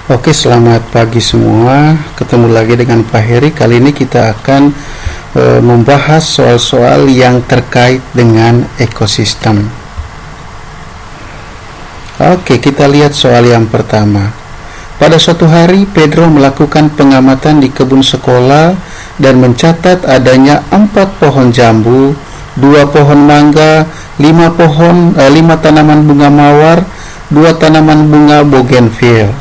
Oke, selamat pagi semua. Ketemu lagi dengan Pak Heri. Kali ini kita akan membahas soal-soal yang terkait dengan ekosistem. Oke, kita lihat soal yang pertama. Pada suatu hari, Pedro melakukan pengamatan di kebun sekolah dan mencatat adanya 4 pohon jambu, 2 pohon mangga, 5 tanaman bunga mawar, 2 tanaman bunga bougainville.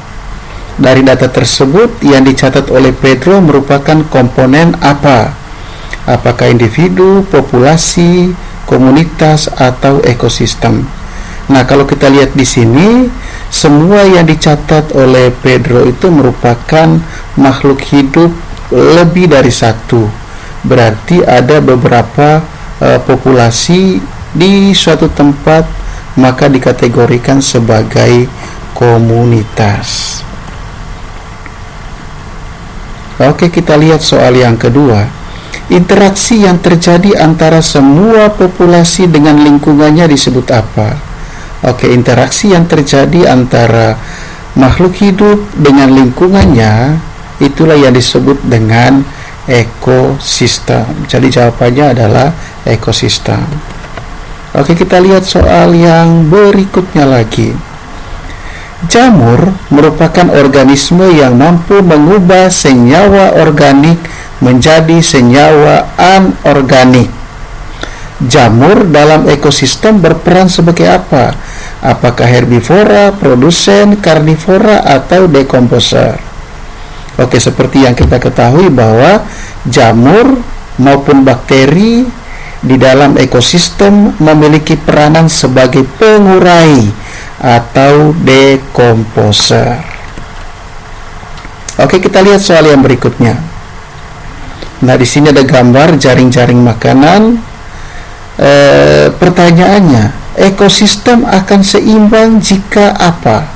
Dari data tersebut, yang dicatat oleh Pedro merupakan komponen apa? Apakah individu, populasi, komunitas, atau ekosistem? Nah, kalau kita lihat di sini, semua yang dicatat oleh Pedro itu merupakan makhluk hidup lebih dari satu. Berarti ada beberapa populasi di suatu tempat, maka dikategorikan sebagai komunitas. Oke, kita lihat soal yang kedua. Interaksi yang terjadi antara semua populasi dengan lingkungannya disebut apa? Oke, interaksi yang terjadi antara makhluk hidup dengan lingkungannya, itulah yang disebut dengan ekosistem. Jadi jawabannya adalah ekosistem. Oke, kita lihat soal yang berikutnya lagi. Jamur merupakan organisme yang mampu mengubah senyawa organik menjadi senyawa anorganik. Jamur dalam ekosistem berperan sebagai apa? Apakah herbivora, produsen, karnivora, atau dekomposer? Oke, seperti yang kita ketahui bahwa jamur maupun bakteri di dalam ekosistem memiliki peranan sebagai pengurai atau dekomposer. Oke, kita lihat soal yang berikutnya. Nah, di sini ada gambar jaring-jaring makanan. Pertanyaannya, ekosistem akan seimbang jika apa?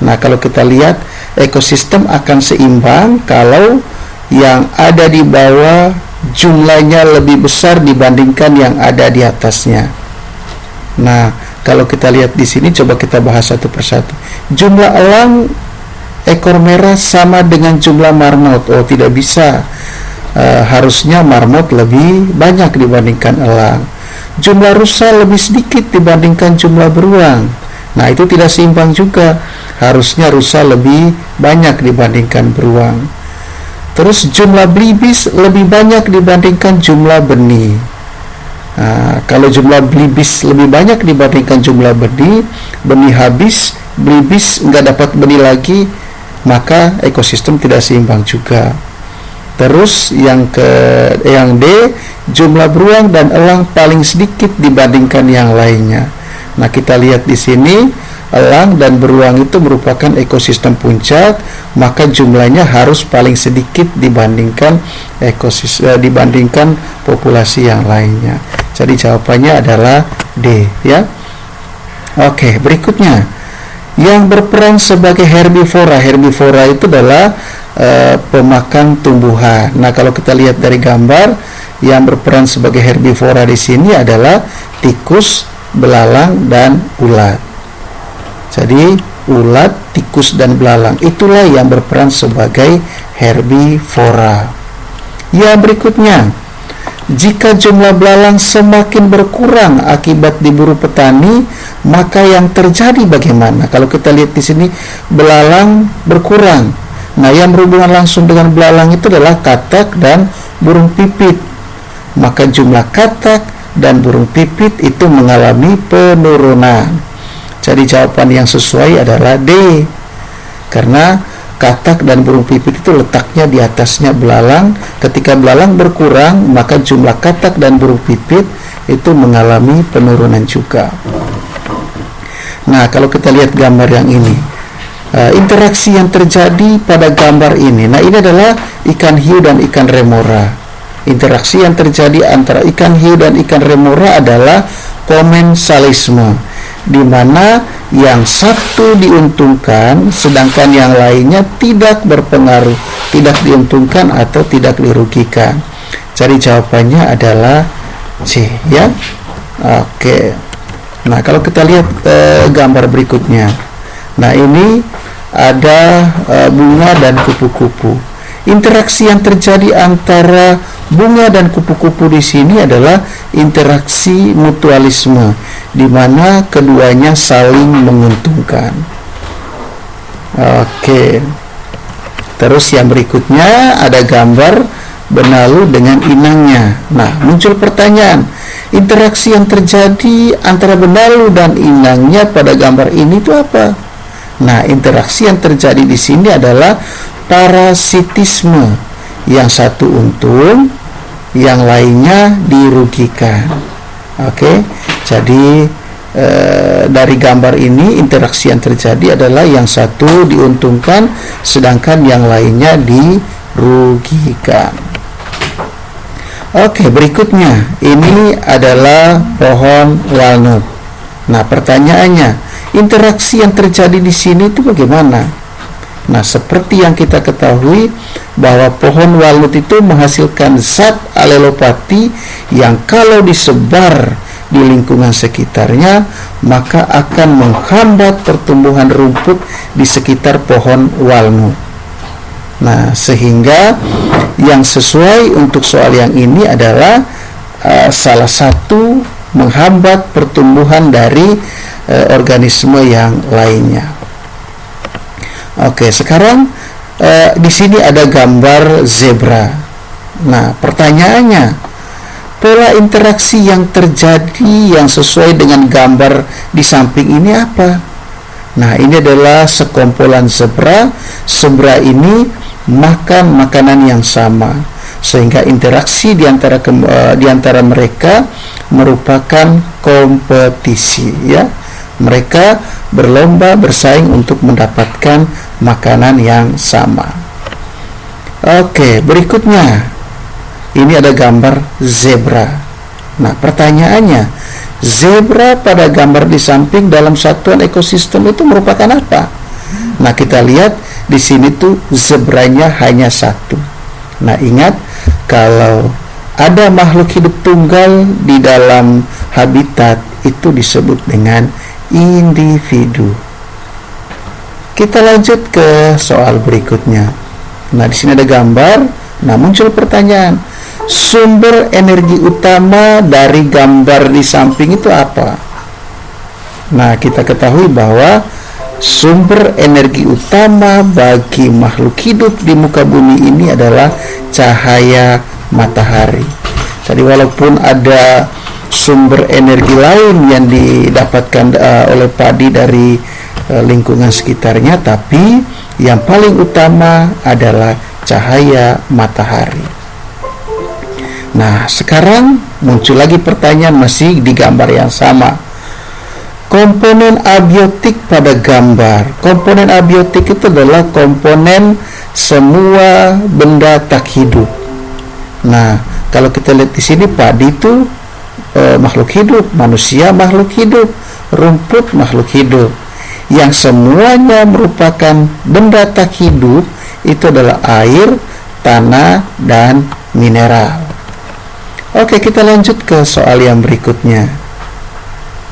Nah, kalau kita lihat, ekosistem akan seimbang kalau yang ada di bawah jumlahnya lebih besar dibandingkan yang ada di atasnya. Nah, kalau kita lihat di sini, coba kita bahas satu persatu. Jumlah elang ekor merah sama dengan jumlah marmot. Oh, tidak bisa. Harusnya marmot lebih banyak dibandingkan elang. Jumlah rusa lebih sedikit dibandingkan jumlah beruang. Nah, itu tidak seimbang juga. Harusnya rusa lebih banyak dibandingkan beruang. Terus jumlah belibis lebih banyak dibandingkan jumlah benih. Nah, kalau jumlah belibis lebih banyak dibandingkan jumlah benih, benih habis, belibis nggak dapat benih lagi, maka ekosistem tidak seimbang juga. Terus yang D, jumlah beruang dan elang paling sedikit dibandingkan yang lainnya. Nah, kita lihat di sini, elang dan beruang itu merupakan ekosistem puncak, maka jumlahnya harus paling sedikit dibandingkan dibandingkan populasi yang lainnya. Jadi jawabannya adalah D, ya. Oke, berikutnya yang berperan sebagai herbivora. Herbivora itu adalah pemakan tumbuhan. Nah, kalau kita lihat dari gambar, yang berperan sebagai herbivora di sini adalah tikus, belalang, dan ulat. Jadi ulat, tikus, dan belalang itulah yang berperan sebagai herbivora. Yang berikutnya, jika jumlah belalang semakin berkurang akibat diburu petani, maka yang terjadi bagaimana? Kalau kita lihat di sini, belalang berkurang. Nah, yang berhubungan langsung dengan belalang itu adalah katak dan burung pipit. Maka jumlah katak dan burung pipit itu mengalami penurunan. Jadi jawaban yang sesuai adalah D. Karena katak dan burung pipit itu letaknya di atasnya belalang. Ketika belalang berkurang, maka jumlah katak dan burung pipit itu mengalami penurunan juga. Nah, kalau kita lihat gambar yang ini, interaksi yang terjadi pada gambar ini. Nah, ini adalah ikan hiu dan ikan remora. Interaksi yang terjadi antara ikan hiu dan ikan remora adalah komensalisme, di mana yang satu diuntungkan sedangkan yang lainnya tidak berpengaruh, tidak diuntungkan atau tidak dirugikan. Jadi jawabannya adalah C, ya. Oke. Nah, kalau kita lihat gambar berikutnya. Nah, ini ada bunga dan kupu-kupu. Interaksi yang terjadi antara bunga dan kupu-kupu di sini adalah interaksi mutualisme, di mana keduanya saling menguntungkan. Oke. Terus yang berikutnya ada gambar benalu dengan inangnya. Nah, muncul pertanyaan, interaksi yang terjadi antara benalu dan inangnya pada gambar ini itu apa? Nah, interaksi yang terjadi di sini adalah parasitisme. Yang satu untung, yang lainnya dirugikan. Oke, jadi dari gambar ini interaksi yang terjadi adalah yang satu diuntungkan, sedangkan yang lainnya dirugikan. Oke, berikutnya ini adalah pohon walnut. Nah, pertanyaannya, interaksi yang terjadi di sini itu bagaimana? Nah, seperti yang kita ketahui bahwa pohon walnut itu menghasilkan zat alelopati yang kalau disebar di lingkungan sekitarnya maka akan menghambat pertumbuhan rumput di sekitar pohon walnut. Nah, sehingga yang sesuai untuk soal yang ini adalah salah satu menghambat pertumbuhan dari organisme yang lainnya. Oke, sekarang di sini ada gambar zebra. Nah, pertanyaannya, pola interaksi yang terjadi yang sesuai dengan gambar di samping ini apa? Nah, ini adalah sekumpulan zebra. Zebra ini makan makanan yang sama, sehingga interaksi di antara mereka merupakan kompetisi, ya. Mereka berlomba bersaing untuk mendapatkan makanan yang sama. Oke, berikutnya ini ada gambar zebra. Nah, pertanyaannya, zebra pada gambar di samping dalam satuan ekosistem itu merupakan apa? Nah, kita lihat di sini tuh zebranya hanya satu. Nah, ingat kalau ada makhluk hidup tunggal di dalam habitat itu disebut dengan individu. Kita lanjut ke soal berikutnya. Nah, di sini ada gambar. Nah, muncul pertanyaan, sumber energi utama dari gambar di samping itu apa? Nah, kita ketahui bahwa sumber energi utama bagi makhluk hidup di muka bumi ini adalah cahaya matahari. Jadi walaupun ada sumber energi lain yang didapatkan oleh padi dari lingkungan sekitarnya, tapi yang paling utama adalah cahaya matahari. Nah, sekarang muncul lagi pertanyaan masih di gambar yang sama. Komponen abiotik pada gambar. Komponen abiotik itu adalah komponen semua benda tak hidup. Nah, kalau kita lihat di sini, padi itu makhluk hidup, manusia makhluk hidup, rumput makhluk hidup. Yang semuanya merupakan benda tak hidup itu adalah air, tanah, dan mineral. Oke, kita lanjut ke soal yang berikutnya.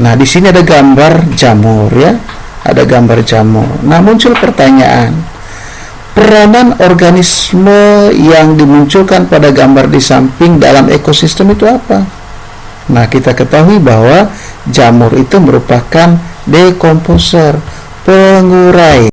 Nah, di sini ada gambar jamur, ya. Ada gambar jamur. Nah, muncul pertanyaan, peranan organisme yang dimunculkan pada gambar di samping dalam ekosistem itu apa? Nah, kita ketahui bahwa jamur itu merupakan dekomposer, pengurai.